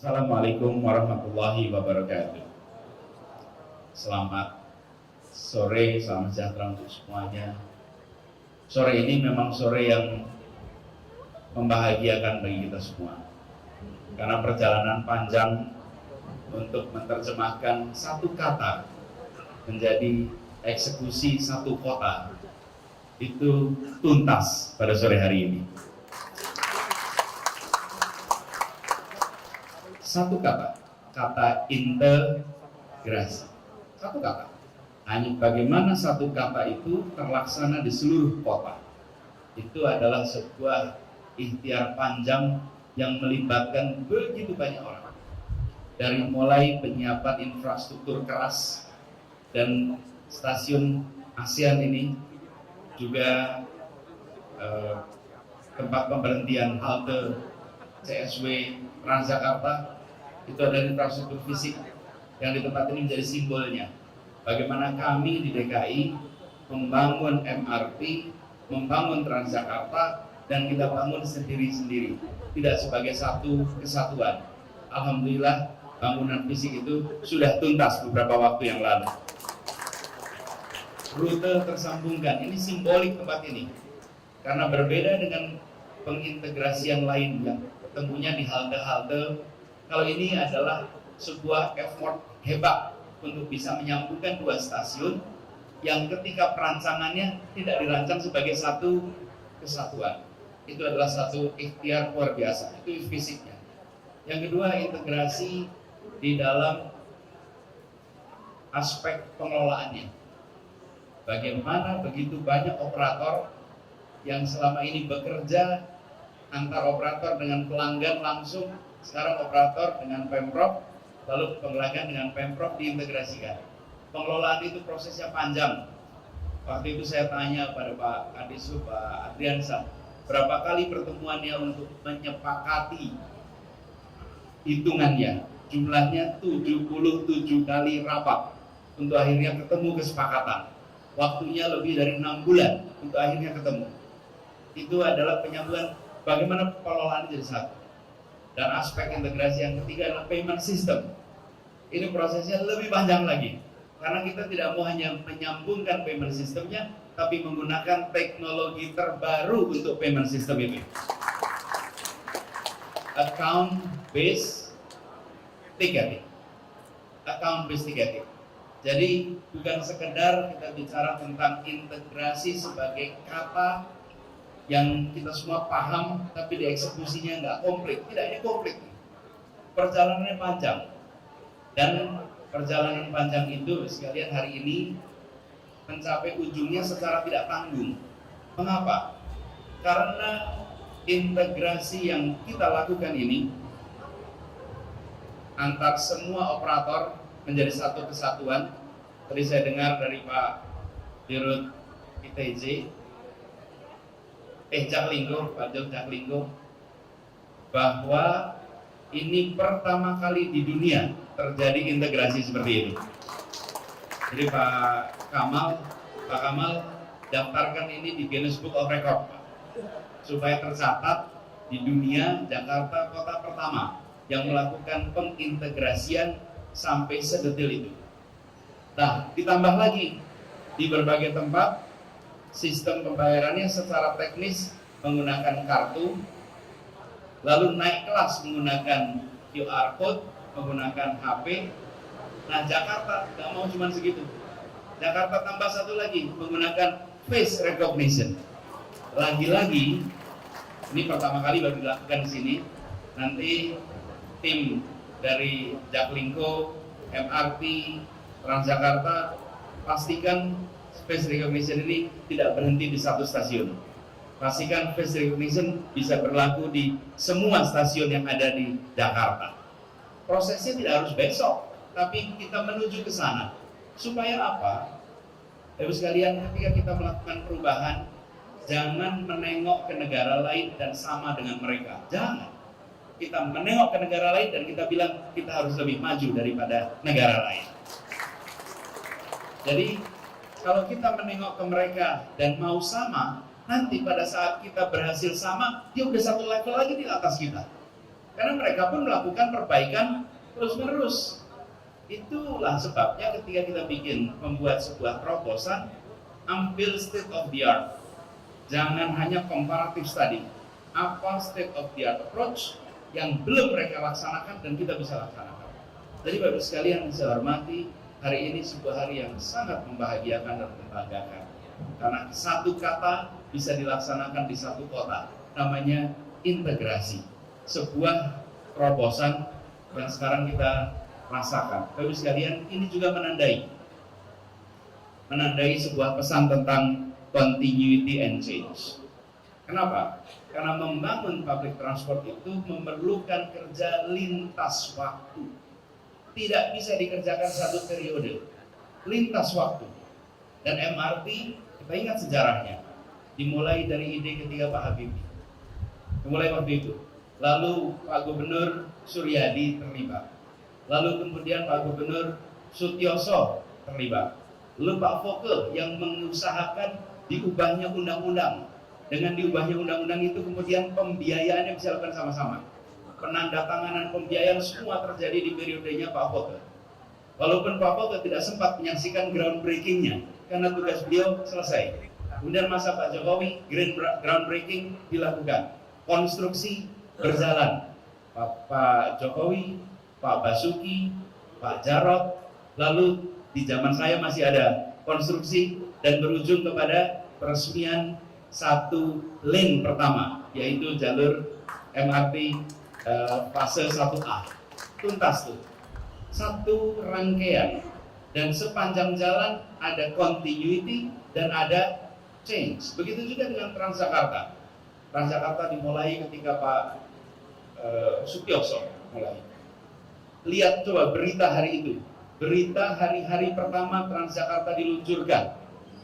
Assalamualaikum warahmatullahi wabarakatuh. Selamat sore, salam sejahtera untuk semuanya. Sore ini memang sore yang membahagiakan bagi kita semua, karena perjalanan panjang untuk menerjemahkan satu kata menjadi eksekusi satu kota itu tuntas pada sore hari ini. Satu kata, kata integrasi. Satu kata. Hanya bagaimana satu kata itu terlaksana di seluruh kota. Itu adalah sebuah ikhtiar panjang yang melibatkan begitu banyak orang. Dari mulai penyiapan infrastruktur keras dan stasiun ASEAN ini, juga tempat pemberhentian halte CSW Transjakarta, itu adalah infrastruktur fisik yang di tempat ini menjadi simbolnya bagaimana kami di DKI membangun MRT, membangun Transjakarta, dan kita bangun sendiri-sendiri, tidak sebagai satu kesatuan. Alhamdulillah bangunan fisik itu sudah tuntas beberapa waktu yang lalu. Rute tersambungkan, ini simbolik tempat ini, karena berbeda dengan pengintegrasian lain yang tentunya di halte-halte. Kalau ini adalah sebuah effort hebat untuk bisa menyambungkan dua stasiun yang ketika perancangannya tidak dirancang sebagai satu kesatuan. Itu adalah satu ikhtiar luar biasa, itu fisiknya. Yang kedua, integrasi di dalam aspek pengelolaannya. Bagaimana begitu banyak operator yang selama ini bekerja antar operator dengan pelanggan langsung, sekarang operator dengan Pemprov, lalu pelanggan dengan Pemprov diintegrasikan. Pengelolaan itu prosesnya panjang. Waktu itu saya tanya pada Pak Kadisub, Pak Adriansa, berapa kali pertemuannya untuk menyepakati hitungannya. Jumlahnya 77 kali rapat untuk akhirnya ketemu kesepakatan. Waktunya lebih dari 6 bulan untuk akhirnya ketemu. Itu adalah penyambungan bagaimana pengelolaan jadi satu. Dan aspek integrasi yang ketiga adalah payment system. Ini prosesnya lebih panjang lagi, karena kita tidak mau hanya menyambungkan payment systemnya, tapi menggunakan teknologi terbaru untuk payment system itu. Account based ticketing. Account based ticketing. Jadi bukan sekedar kita bicara tentang integrasi sebagai kata yang kita semua paham, tapi dieksekusinya nggak komplit. Tidak, ini komplit. Perjalanannya panjang. Dan perjalanan panjang itu sekalian hari ini mencapai ujungnya secara tidak tanggung. Mengapa? Karena integrasi yang kita lakukan ini antar semua operator menjadi satu kesatuan. Tadi saya dengar dari Pak Dirut ITJ, Jaklingko, Pak Jaklingko, bahwa ini pertama kali di dunia terjadi integrasi seperti ini. Jadi Pak Kamal daftarkan ini di Guinness Book of Record, supaya tercatat di dunia Jakarta kota pertama yang melakukan pengintegrasian sampai sedetail itu. Nah, ditambah lagi di berbagai tempat sistem pembayarannya secara teknis menggunakan kartu, lalu naik kelas menggunakan QR code, menggunakan HP. Nah, Jakarta nggak mau cuma segitu. Jakarta tambah satu lagi, menggunakan face recognition. Lagi-lagi, ini pertama kali baru dilakukan di sini. Nanti tim dari Jaklingko, MRT, Transjakarta pastikan face recognition ini tidak berhenti di satu stasiun. Pastikan face recognition bisa berlaku di semua stasiun yang ada di Jakarta. Prosesnya tidak harus besok, tapi kita menuju ke sana. Supaya apa? Ibu sekalian, ketika kita melakukan perubahan, jangan menengok ke negara lain dan sama dengan mereka. Jangan. Kita menengok ke negara lain dan kita bilang kita harus lebih maju daripada negara lain. Jadi kalau kita menengok ke mereka dan mau sama, nanti pada saat kita berhasil sama, dia udah satu level lagi di atas kita. karena mereka pun melakukan perbaikan terus-menerus. Itulah sebabnya ketika kita membuat sebuah terobosan, ambil state of the art. Jangan hanya comparative study. Apa state of the art approach yang belum mereka laksanakan dan kita bisa laksanakan. Jadi Bapak sekalian saya hormati, hari ini sebuah hari yang sangat membahagiakan dan membanggakan. Karena satu kata bisa dilaksanakan di satu kota, namanya integrasi. Sebuah terobosan yang sekarang kita rasakan. Bapak sekalian, ini juga menandai sebuah pesan tentang continuity and change. Kenapa? Karena membangun public transport itu memerlukan kerja lintas waktu. Tidak bisa dikerjakan satu periode, lintas waktu. Dan MRT, kita ingat sejarahnya, dimulai dari ide ketika Pak Habibie. Dimulai waktu itu. Lalu Pak Gubernur Suryadi terlibat. Lalu kemudian Pak Gubernur Sutioso terlibat. Lalu Pak Foke yang mengusahakan diubahnya undang-undang. Dengan diubahnya undang-undang itu kemudian pembiayaannya bisa dilakukan sama-sama. Penandatanganan pembiayaan semua terjadi di periodenya Pak Foke. Walaupun Pak Foke tidak sempat menyaksikan groundbreaking-nya karena tugas beliau selesai. Kemudian masa Pak Jokowi, groundbreaking dilakukan. Konstruksi berjalan. Pak Jokowi, Pak Basuki, Pak Jarot, lalu di zaman saya masih ada konstruksi dan berujung kepada peresmian satu lane pertama, yaitu jalur MRT fase 1A. Tuntas tuh. Satu rangkaian. Dan sepanjang jalan ada continuity dan ada change. Begitu juga dengan Transjakarta. Transjakarta dimulai ketika Pak Sutioso mulai. Lihat coba berita hari itu. Berita hari-hari pertama Transjakarta diluncurkan.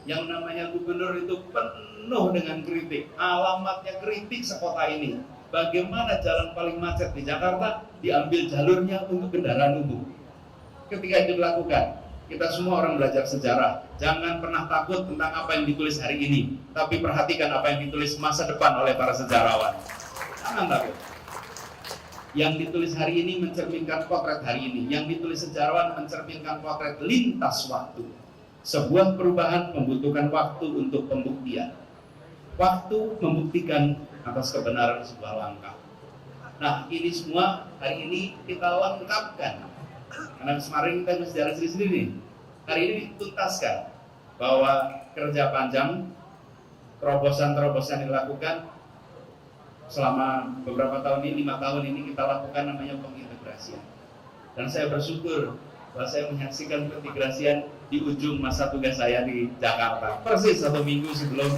Yang namanya gubernur itu penuh dengan kritik. Alamatnya kritik sekota ini. Bagaimana jalan paling macet di Jakarta diambil jalurnya untuk kendaraan umum. Ketika itu dilakukan, kita semua orang belajar sejarah. Jangan pernah takut tentang apa yang ditulis hari ini, tapi perhatikan apa yang ditulis masa depan oleh para sejarawan. Jangan takut. Yang ditulis hari ini mencerminkan potret hari ini. Yang ditulis sejarawan mencerminkan potret lintas waktu. Sebuah perubahan membutuhkan waktu untuk pembuktian. Waktu membuktikan atas kebenaran sebuah langkah. Nah, ini semua hari ini kita lengkapkan. Karena kemarin kita masih jalan sendiri-sendiri. Hari ini dituntaskan bahwa kerja panjang, terobosan-terobosan yang dilakukan selama beberapa tahun ini, 5 tahun ini kita lakukan namanya pengintegrasian. Dan saya bersyukur bahwa saya menyaksikan pengintegrasian di ujung masa tugas saya di Jakarta, persis 1 minggu sebelum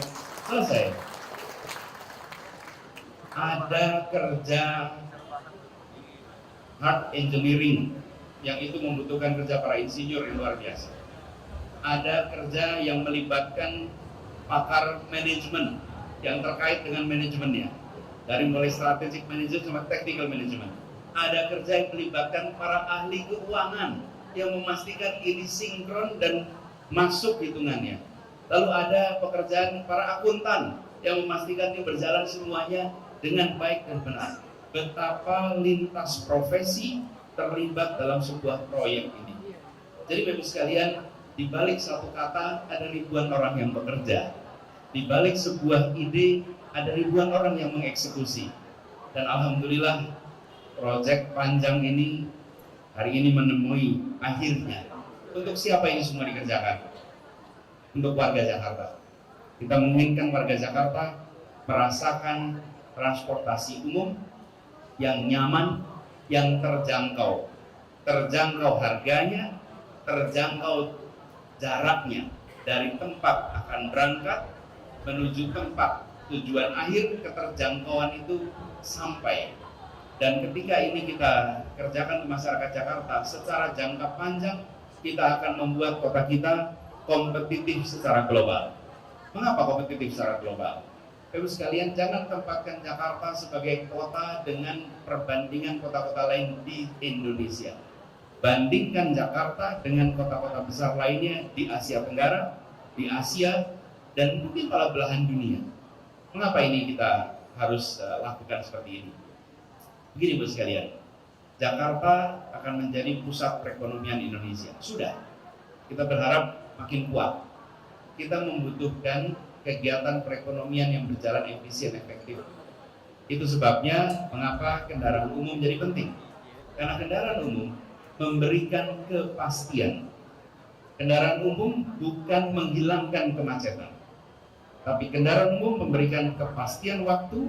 selesai. Ada kerja hard engineering yang itu membutuhkan kerja para insinyur yang luar biasa. Ada kerja yang melibatkan pakar manajemen yang terkait dengan manajemennya, dari mulai strategic management sampai technical management. Ada kerja yang melibatkan para ahli keuangan yang memastikan ini sinkron dan masuk hitungannya. Lalu ada pekerjaan para akuntan yang memastikan ini berjalan semuanya dengan baik dan benar. Betapa lintas profesi terlibat dalam sebuah proyek ini. Jadi Bapak sekalian, di balik satu kata ada ribuan orang yang bekerja. Di balik sebuah ide ada ribuan orang yang mengeksekusi. Dan alhamdulillah proyek panjang ini hari ini menemui akhirnya. Untuk siapa ini semua dikerjakan? Untuk warga Jakarta. Kita menginginkan warga Jakarta merasakan transportasi umum yang nyaman, yang terjangkau. Terjangkau harganya, terjangkau jaraknya. Dari tempat akan berangkat menuju tempat tujuan akhir, keterjangkauan itu sampai. Dan ketika ini kita kerjakan di masyarakat Jakarta secara jangka panjang, kita akan membuat kota kita kompetitif secara global. Mengapa kompetitif secara global? Bapak sekalian, jangan tempatkan Jakarta sebagai kota dengan perbandingan kota-kota lain di Indonesia. Bandingkan Jakarta dengan kota-kota besar lainnya di Asia Tenggara, di Asia, dan mungkin belahan dunia. Mengapa ini kita harus lakukan seperti ini? Begini Bu sekalian, Jakarta akan menjadi pusat perekonomian Indonesia. Sudah, kita berharap makin kuat. Kita membutuhkan kegiatan perekonomian yang berjalan efisien, efektif. Itu sebabnya mengapa kendaraan umum jadi penting. Karena kendaraan umum memberikan kepastian. Kendaraan umum bukan menghilangkan kemacetan, tapi kendaraan umum memberikan kepastian waktu,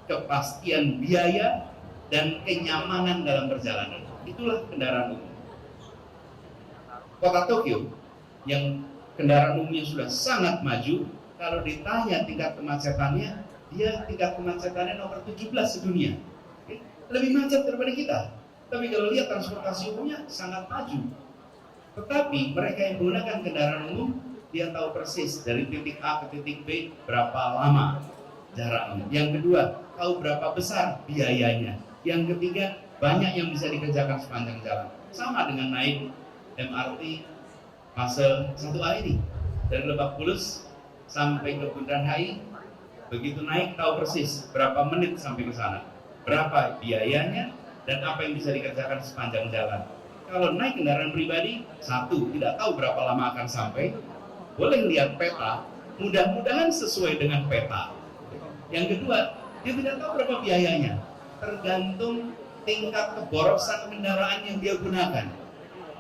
kepastian biaya, dan kenyamanan dalam perjalanan. Itulah kendaraan umum. Kota Tokyo yang kendaraan umumnya sudah sangat maju, kalau ditanya tingkat kemacetannya, dia tingkat kemacetannya nomor 17 sedunia. Lebih macet daripada kita. Tapi kalau lihat transportasi umumnya sangat maju. Tetapi mereka yang menggunakan kendaraan umum, dia tahu persis dari titik A ke titik B berapa lama jaraknya. Yang kedua, tahu berapa besar biayanya. Yang ketiga, banyak yang bisa dikerjakan sepanjang jalan. Sama dengan naik MRT fase 1A ini. Dari Lebak Bulus sampai ke Bundaran HI, begitu naik tahu persis berapa menit sampai ke sana, berapa biayanya, dan apa yang bisa dikerjakan sepanjang jalan. Kalau naik kendaraan pribadi, satu, tidak tahu berapa lama akan sampai, boleh lihat peta, mudah-mudahan sesuai dengan peta. Yang kedua, dia tidak tahu berapa biayanya, tergantung tingkat keborosan kendaraan yang dia gunakan.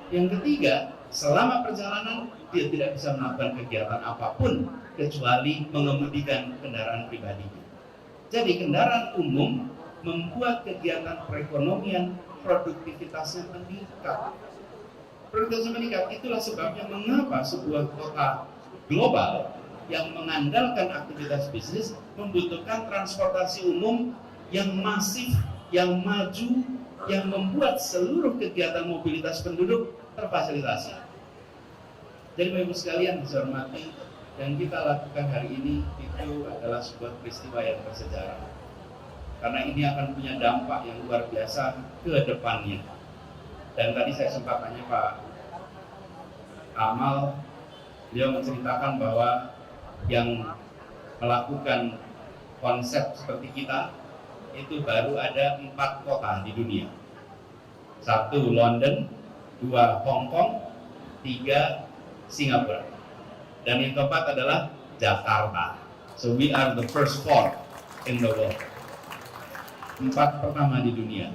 Yang ketiga, selama perjalanan dia tidak bisa melakukan kegiatan apapun kecuali mengemudikan kendaraan pribadinya. Jadi kendaraan umum membuat kegiatan perekonomian produktivitasnya meningkat. Produktivitasnya meningkat, itulah sebabnya mengapa sebuah kota global yang mengandalkan aktivitas bisnis membutuhkan transportasi umum yang masif, yang maju, yang membuat seluruh kegiatan mobilitas penduduk terfasilitasi. Jadi Bapak Ibu sekalian saya hormati, yang kita lakukan hari ini itu adalah sebuah peristiwa yang bersejarah. Karena ini akan punya dampak yang luar biasa ke depannya. Dan tadi saya sempat tanya Pak Amal, beliau menceritakan bahwa yang melakukan konsep seperti kita itu baru ada 4 kota di dunia. 1 London, 2 Hong Kong, 3 Singapura, dan yang keempat adalah Jakarta. So we are the first 4 in the world. 4 pertama di dunia.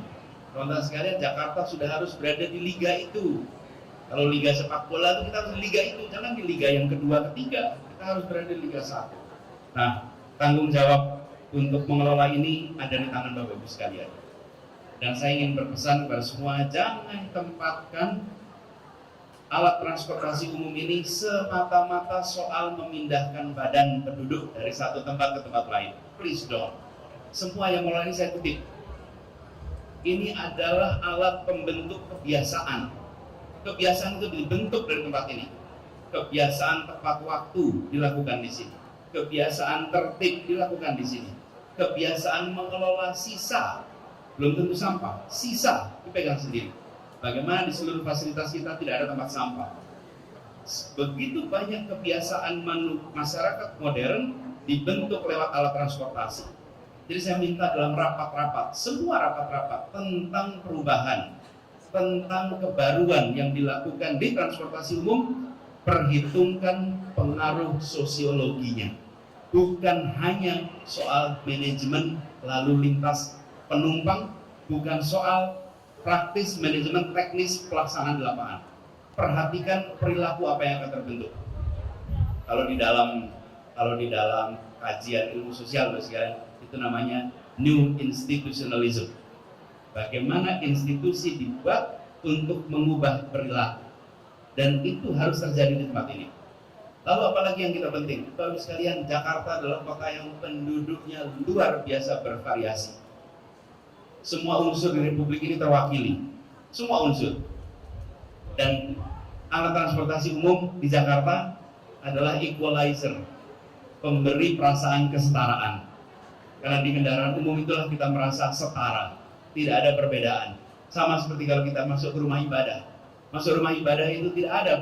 Teman-teman sekalian, Jakarta sudah harus berada di liga itu. Kalau liga sepak bola itu kita harus di liga itu, jangan di liga yang kedua, ketiga. Kita harus berada di liga 1. Nah, tanggung jawab untuk mengelola ini ada di tangan Bapak Ibu sekalian. Dan saya ingin berpesan kepada semua, jangan tempatkan alat transportasi umum ini semata-mata soal memindahkan badan penduduk dari satu tempat ke tempat lain. Please don't. Semua yang mulai ini saya kutip. Ini adalah alat pembentuk kebiasaan. Kebiasaan itu dibentuk dari tempat ini. Kebiasaan tepat waktu dilakukan di sini. Kebiasaan tertib dilakukan di sini. Kebiasaan mengelola sisa, belum tentu sampah, sisa dipegang sendiri. Bagaimana di seluruh fasilitas kita tidak ada tempat sampah. Begitu banyak kebiasaan masyarakat modern dibentuk lewat alat transportasi. Jadi saya minta dalam rapat-rapat, semua rapat-rapat tentang perubahan, tentang kebaruan yang dilakukan di transportasi umum, perhitungkan pengaruh sosiologinya. Bukan hanya soal manajemen lalu lintas penumpang, bukan soal praktis manajemen teknis pelaksanaan di lapangan. Perhatikan perilaku apa yang akan terbentuk. Kalau di dalam kajian ilmu sosial itu namanya new institutionalism. Bagaimana institusi dibuat untuk mengubah perilaku, dan itu harus terjadi di tempat ini. Lalu apalagi yang kita penting, Bapak sekalian, Jakarta adalah kota yang penduduknya luar biasa bervariasi. Semua unsur di Republik ini terwakili, semua unsur. Dan alat transportasi umum di Jakarta adalah equalizer, pemberi perasaan kesetaraan. Karena di kendaraan umum itulah kita merasa setara, tidak ada perbedaan. Sama seperti kalau kita masuk ke rumah ibadah. Masuk rumah ibadah itu tidak ada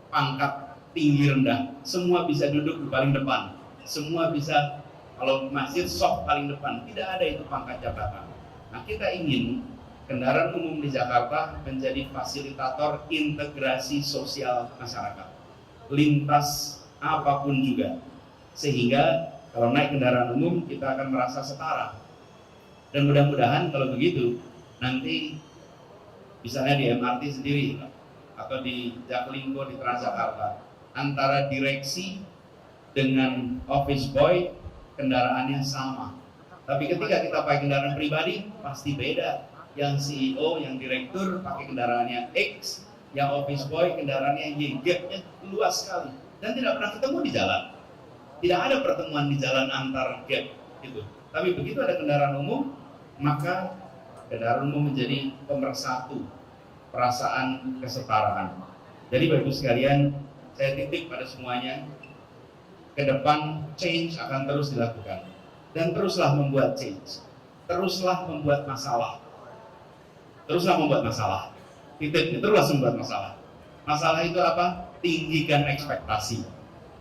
pangkat tinggi rendah, semua bisa duduk di paling depan, semua bisa, kalau masjid soft paling depan, tidak ada itu pangkat jabatan. Nah, kita ingin kendaraan umum di Jakarta menjadi fasilitator integrasi sosial masyarakat, lintas apapun juga, sehingga kalau naik kendaraan umum kita akan merasa setara. Dan mudah-mudahan kalau begitu nanti misalnya di MRT sendiri atau di Jaklingko, di Transjakarta, antara direksi dengan office boy kendaraannya sama, tapi ketika kita pakai kendaraan pribadi pasti beda. Yang CEO, yang direktur pakai kendaraannya X, yang office boy kendaraannya Y, gapnya luas sekali dan tidak pernah ketemu di jalan. Tidak ada pertemuan di jalan antar gap itu. Tapi begitu ada kendaraan umum, maka kendaraan umum menjadi pemersatu perasaan kesetaraan. Jadi Bapak Ibu sekalian, saya titip pada semuanya, ke depan change akan terus dilakukan, dan teruslah membuat change, teruslah membuat masalah, titik, teruslah membuat masalah. Masalah itu apa? Tinggikan ekspektasi,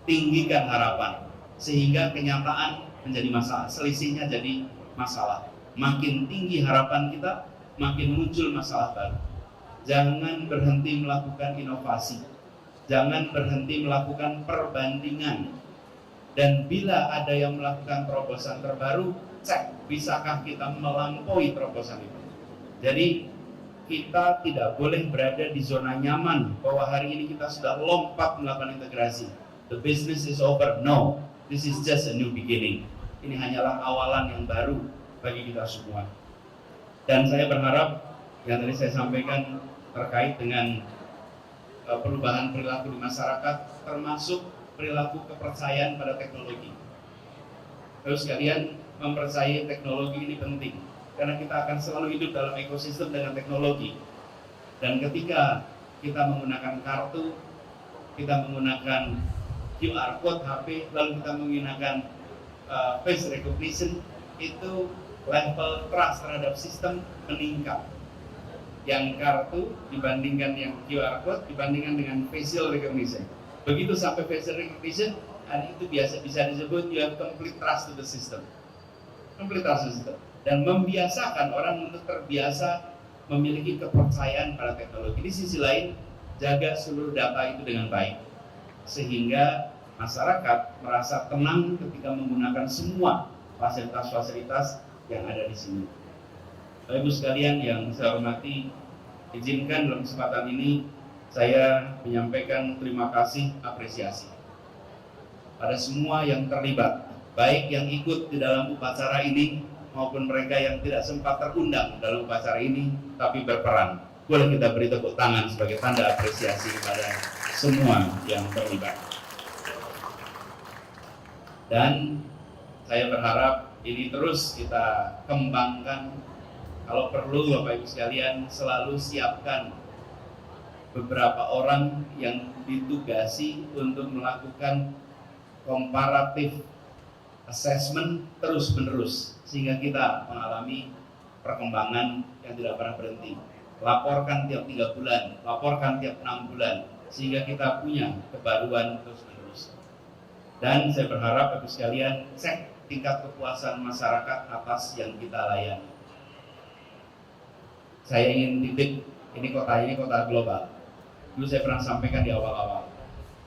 tinggikan harapan, sehingga kenyataan menjadi masalah, selisihnya jadi masalah. Makin tinggi harapan kita, makin muncul masalah baru. Jangan berhenti melakukan inovasi, jangan berhenti melakukan perbandingan. Dan bila ada yang melakukan terobosan terbaru, cek bisakah kita melampaui terobosan itu. Jadi kita tidak boleh berada di zona nyaman bahwa hari ini kita sudah lompat melakukan integrasi. The business is over. No, this is just a new beginning. Ini hanyalah awalan yang baru bagi kita semua. Dan saya berharap yang tadi saya sampaikan terkait dengan perubahan perilaku di masyarakat, termasuk perilaku kepercayaan pada teknologi. Terus sekalian, mempercayai teknologi ini penting, karena kita akan selalu hidup dalam ekosistem dengan teknologi. Dan ketika kita menggunakan kartu, kita menggunakan QR code HP, lalu kita menggunakan face recognition, itu level trust terhadap sistem meningkat. Yang kartu dibandingkan yang QR code dibandingkan dengan facial recognition. Begitu sampai facial recognition, dan itu biasa bisa disebut you have complete trust to the system. Complete trust to the system. Dan membiasakan orang untuk terbiasa memiliki kepercayaan pada teknologi. Di sisi lain, jaga seluruh data itu dengan baik, sehingga masyarakat merasa tenang ketika menggunakan semua fasilitas-fasilitas yang ada di sini. Bapak Ibu sekalian yang saya hormati, izinkan dalam kesempatan ini saya menyampaikan terima kasih, apresiasi pada semua yang terlibat, baik yang ikut di dalam upacara ini maupun mereka yang tidak sempat terundang dalam upacara ini tapi berperan. Boleh kita beri tepuk tangan sebagai tanda apresiasi kepada semua yang terlibat. Dan saya berharap ini terus kita kembangkan. Kalau perlu Bapak Ibu sekalian, selalu siapkan beberapa orang yang ditugasi untuk melakukan comparative assessment terus-menerus, sehingga kita mengalami perkembangan yang tidak pernah berhenti. Laporkan tiap 3 bulan, laporkan tiap 6 bulan, sehingga kita punya kebaruan terus-menerus. Dan saya berharap Bapak Ibu sekalian, cek tingkat kepuasan masyarakat atas yang kita layani. Saya ingin titik, ini kota global. Dulu saya pernah sampaikan di awal-awal,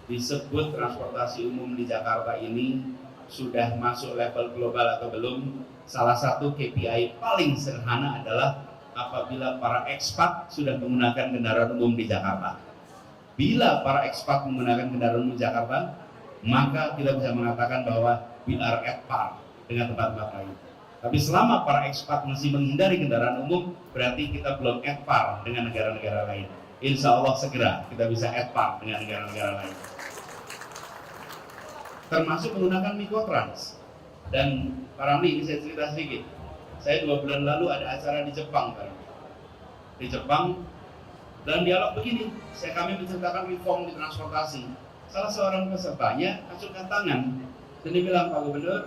disebut transportasi umum di Jakarta ini sudah masuk level global atau belum. Salah satu KPI paling sederhana adalah apabila para ekspat sudah menggunakan kendaraan umum di Jakarta. Bila para ekspat menggunakan kendaraan umum di Jakarta, maka kita bisa mengatakan bahwa we are at par dengan tempat-tempat lain. Tapi selama para ekspat masih menghindari kendaraan umum, berarti kita belum at par dengan negara-negara lain. Insya Allah segera kita bisa at par dengan negara-negara lain. Termasuk menggunakan Mikrotrans. Dan Pak Ramli, ini saya cerita sedikit. Saya 2 bulan lalu ada acara di Jepang, Pak Ramli. Di Jepang, dalam dialog begini, kami menceritakan reform di transportasi. Salah seorang pesertanya acungkan tangan dan dia bilang, Pak Gubernur,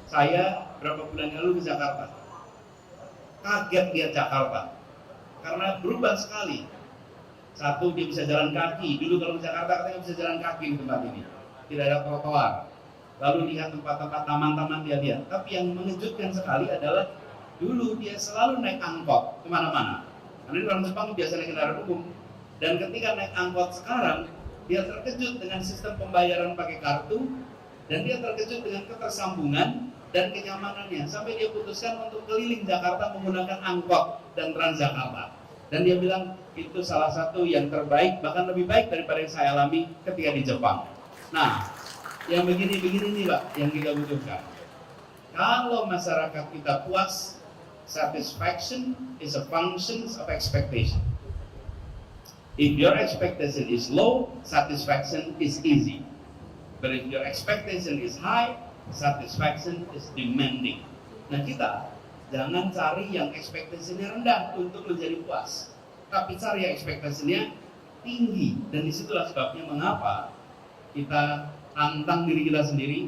saya berapa bulan lalu ke Jakarta, kaget lihat Jakarta karena berubah sekali. Satu, dia bisa jalan kaki. Dulu kalau ke Jakarta katanya bisa jalan kaki di tempat ini, tidak ada trotoar. Lalu lihat tempat-tempat taman-taman dia lihat. Tapi yang mengejutkan sekali adalah dulu dia selalu naik angkot kemana-mana. Karena orang Jepang biasa naik kendaraan umum. Dan ketika naik angkot sekarang, dia terkejut dengan sistem pembayaran pakai kartu, dan dia terkejut dengan ketersambungan dan kenyamanannya, sampai dia putuskan untuk keliling Jakarta menggunakan angkot dan Transjakarta. Dan dia bilang itu salah satu yang terbaik, bahkan lebih baik daripada yang saya alami ketika di Jepang. Nah, yang begini-begini nih Pak yang kita butuhkan. Kalau masyarakat kita puas, satisfaction is a function of expectation. If your expectation is low, satisfaction is easy. But if your expectation is high, satisfaction is demanding. Nah, kita jangan cari yang ekspektasinya rendah untuk menjadi puas, tapi cari yang ekspektasinya tinggi. Dan disitulah sebabnya mengapa kita tantang diri kita sendiri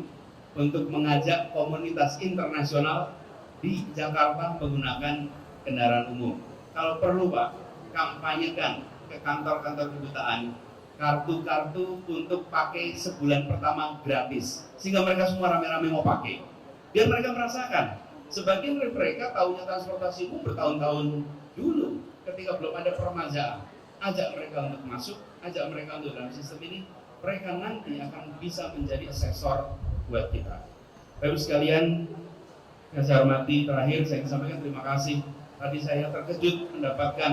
untuk mengajak komunitas internasional di Jakarta menggunakan kendaraan umum. Kalau perlu Pak, kampanyekan ke kantor-kantor kedutaan kartu-kartu untuk pakai sebulan pertama gratis, sehingga mereka semua rame-rame mau pakai. Biar mereka merasakan. Sebagian dari mereka tahunya transportasi umum bertahun-tahun dulu ketika belum ada permajaan. Ajak mereka untuk masuk, ajak mereka untuk dalam sistem ini, mereka nanti akan bisa menjadi asesor buat kita. Bapak sekalian, yang saya hormati, terakhir saya ingin sampaikan terima kasih. Tadi saya terkejut mendapatkan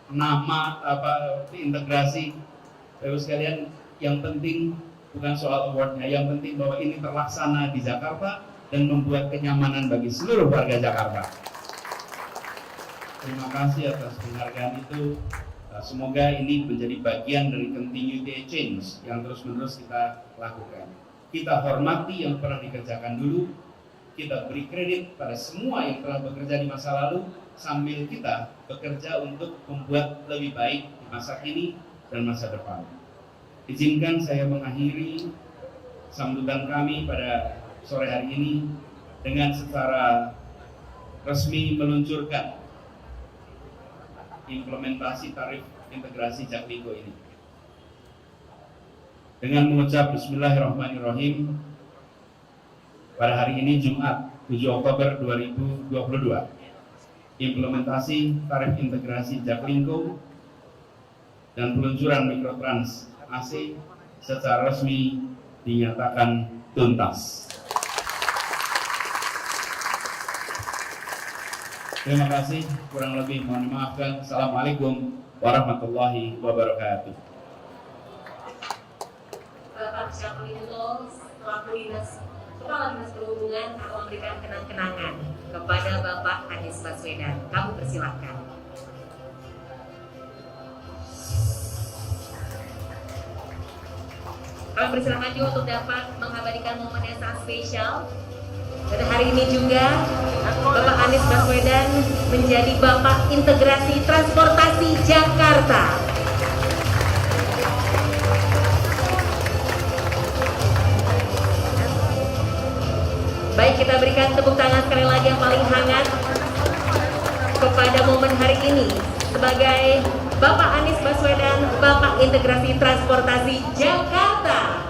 nama integrasi. Bapak sekalian, yang penting bukan soal awardnya, yang penting bahwa ini terlaksana di Jakarta dan membuat kenyamanan bagi seluruh warga Jakarta. Terima kasih atas penghargaan itu. Semoga ini menjadi bagian dari continuity change yang terus-menerus kita lakukan. Kita hormati yang pernah dikerjakan dulu, kita beri kredit pada semua yang telah bekerja di masa lalu, sambil kita bekerja untuk membuat lebih baik di masa kini dan masa depan. Izinkan saya mengakhiri sambutan kami pada sore hari ini dengan secara resmi meluncurkan implementasi tarif integrasi Jaklingko ini. Dengan mengucap Bismillahirrahmanirrahim, pada hari ini Jumat 7 Oktober 2022, implementasi tarif integrasi Jaklingko dan peluncuran Mikrotrans AC secara resmi dinyatakan tuntas. Terima kasih, kurang lebih mohon dimaafkan. Assalamualaikum warahmatullahi wabarakatuh. Bapak Syafruddin, selaku Kepala Dinas Perhubungan akan memberikan kenang-kenangan kepada Bapak Anies Baswedan. Kamu persilahkan. Kami persilahkan juga untuk dapat mengabadikan momen yang sangat spesial. Dan hari ini juga Bapak Anies Baswedan menjadi Bapak Integrasi Transportasi Jakarta. Baik, kita berikan tepuk tangan sekali lagi yang paling hangat kepada momen hari ini sebagai Bapak Anies Baswedan, Bapak Integrasi Transportasi Jakarta.